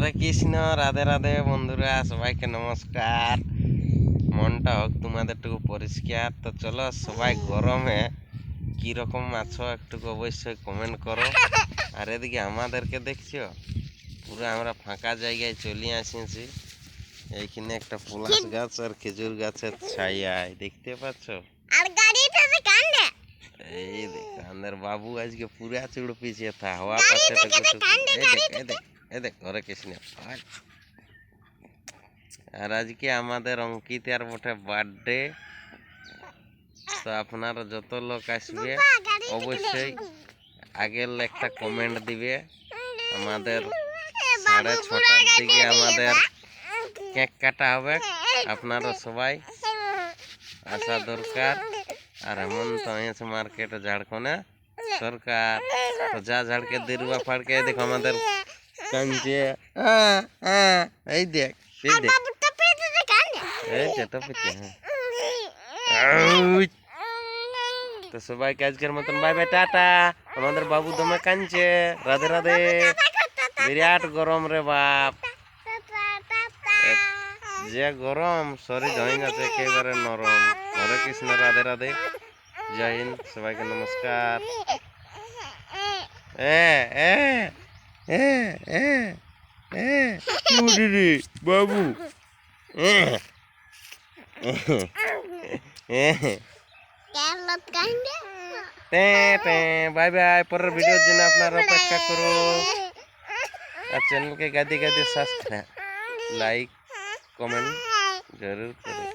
হরে কৃষ্ণ, রাধে রাধে বন্ধুরা, সবাইকে নমস্কার। মনটা হোক তোমাদেরটুকু পরিষ্কার। তো চলো সবাই গরমে কিরকম আছো একটু অবশ্যই কমেন্ট করো। আর এদিকে আমাদেরকে দেখছো, পুরো আমরা ফাঁকা জায়গায় চলে আসিছি। এইখানে একটা পলাশ গাছ আর খেজুর গাছের ছায়ায় দেখতে পাচ্ছ। এই দেখ আমাদের বাবু আজকে পুরা চুড় পিছিয়ে থা হওয়া পাচ্ছে। এই দেখ হরে কৃষ্ণ। আর আজকে আমাদের অঙ্কিতার বটে বার্থডে। তো আপনারা যত লোক আসবে অবশ্যই আগের একটা কমেন্ট দিবে। আমাদের 6:30টার দিকে আমাদের কেক কাটা হবে, আপনারা সবাই আসা দরকার। আর হেমন্ত এস মার্কেট ঝাড়খণ্ডে সরকার। তো যা ঝাড়কে দিরুয়া ফাড়কে দেখো আমাদের কাঞ্চে। এই দেখ এই দেখ এই টপিতে। তো সবাইকে আজকের মতন বাই বাই, টাটা। আমাদের বাবু দমে কাঁদছে। রাধে রাধে। বিরাট গরম রে বাপ, যে গরম শরীর হয়ে যাচ্ছে একেবারে নরম। হরে কৃষ্ণ, রাধে রাধে, জয় হিন্দ, সবাইকে নমস্কার। বাবু বাই বাই। পরের ভিডিওর জন্য আপনারা অপেক্ষা করুন। আর চ্যানেলকে গাদি গাদি সাবস্ক্রাইব, লাইক, কমেন্ট জরুর করুন।